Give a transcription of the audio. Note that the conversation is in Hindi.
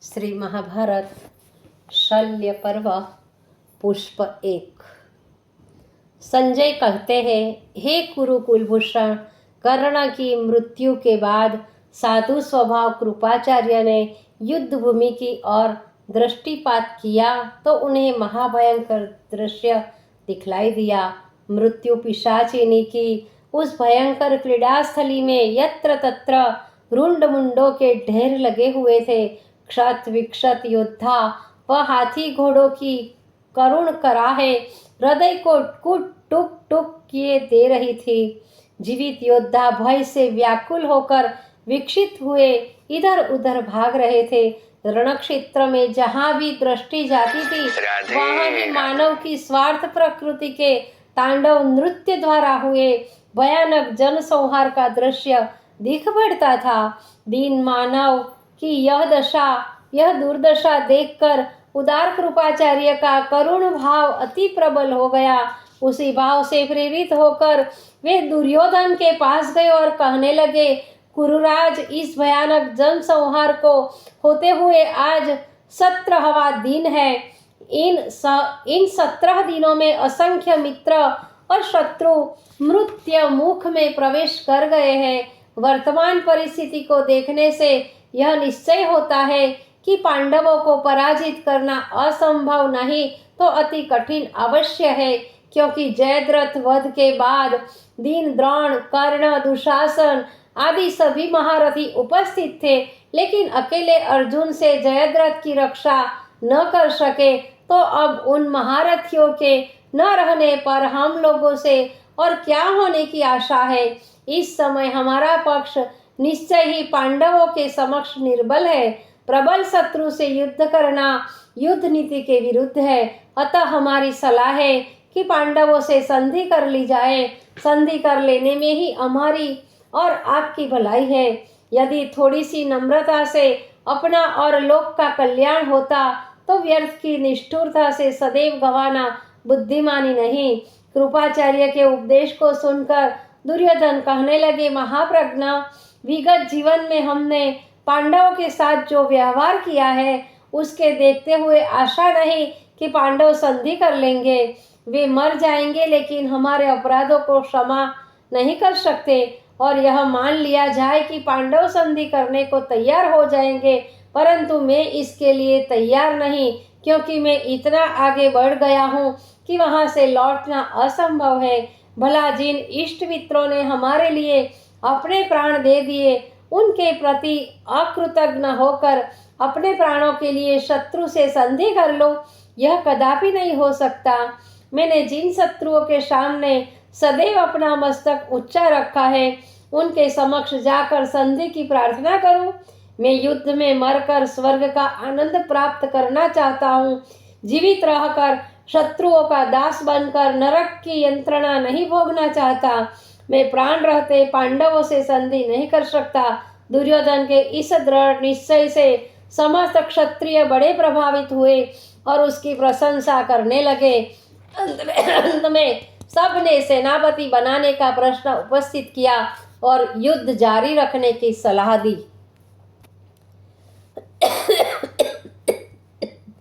श्री महाभारत शल्य पर्व पुष्प 1। संजय कहते हैं, हे कुरु कुलभूषण, कर्ण की मृत्यु के बाद साधु स्वभाव कृपाचार्य ने युद्ध भूमि की ओर दृष्टिपात किया तो उन्हें महाभयंकर दृश्य दिखलाई दिया। मृत्यु पिशाचिनी की उस भयंकर क्रीडास्थली में यत्र तत्र रुंड मुंडों के ढेर लगे हुए थे। क्षत विक्षत योद्धा व हाथी घोड़ों की करुण कराहे हृदय को कुट टुक टुक किए दे रही थी। जीवित योद्धा भय से व्याकुल होकर विक्षित हुए इधर उधर भाग रहे थे। रणक्षेत्र में जहाँ भी दृष्टि जाती थी वहाँ ही मानव की स्वार्थ प्रकृति के तांडव नृत्य द्वारा हुए भयानक जनसंहार का दृश्य दिख पड़ता था। दीन मानव की यह दुर्दशा देखकर उदार कृपाचार्य का करुण भाव अति प्रबल हो गया। उसी भाव से प्रेरित होकर वे दुर्योधन के पास गए और कहने लगे, कुरुराज, इस भयानक जनसंहार को होते हुए आज 17वां दिन है। इन 17 दिनों में असंख्य मित्र और शत्रु मृत्यु मुख में प्रवेश कर गए हैं। वर्तमान परिस्थिति को देखने से यह निश्चय होता है कि पांडवों को पराजित करना असंभव नहीं तो अति कठिन अवश्य है, क्योंकि जयद्रथ वध के बाद दीन, द्रोण, कर्ण, दुशासन आदि सभी महारथी उपस्थित थे, लेकिन अकेले अर्जुन से जयद्रथ की रक्षा न कर सके। तो अब उन महारथियों के न रहने पर हम लोगों से और क्या होने की आशा है। इस समय हमारा पक्ष निश्चय ही पांडवों के समक्ष निर्बल है। प्रबल शत्रु से युद्ध करना युद्ध नीति के विरुद्ध है। अतः हमारी सलाह है कि पांडवों से संधि कर ली जाए। संधि कर लेने में ही हमारी और आपकी भलाई है। यदि थोड़ी सी नम्रता से अपना और लोक का कल्याण होता तो व्यर्थ की निष्ठुरता से सदैव गंवाना बुद्धिमानी नहीं। कृपाचार्य के उपदेश को सुनकर दुर्योधन कहने लगे, महाप्रज्ञ, विगत जीवन में हमने पांडवों के साथ जो व्यवहार किया है उसके देखते हुए आशा नहीं कि पांडव संधि कर लेंगे। वे मर जाएंगे, लेकिन हमारे अपराधों को क्षमा नहीं कर सकते। और यह मान लिया जाए कि पांडव संधि करने को तैयार हो जाएंगे, परंतु मैं इसके लिए तैयार नहीं, क्योंकि मैं इतना आगे बढ़ गया हूँ कि वहाँ से लौटना असंभव है। भला जिन इष्ट मित्रों ने हमारे लिए अपने प्राण दे दिए, उनके प्रति अकृतज्ञ होकर अपने प्राणों के लिए शत्रु से संधि कर लो, यह कदापि नहीं हो सकता। मैंने जिन शत्रुओं के सामने सदैव अपना मस्तक ऊंचा रखा है, उनके समक्ष जाकर संधि की प्रार्थना करूं। मैं युद्ध में मरकर स्वर्ग का आनंद प्राप्त करना चाहता हूँ। जीवित रहकर शत्रुओं का दास बनकर नरक की यंत्रणा नहीं भोगना चाहता। मैं प्राण रहते पांडवों से संधि नहीं कर सकता। दुर्योधन के इस दृढ़ निश्चय से समस्त क्षत्रिय बड़े प्रभावित हुए और उसकी प्रशंसा करने लगे। अंत में सबने सेनापति बनाने का प्रश्न उपस्थित किया और युद्ध जारी रखने की सलाह दी।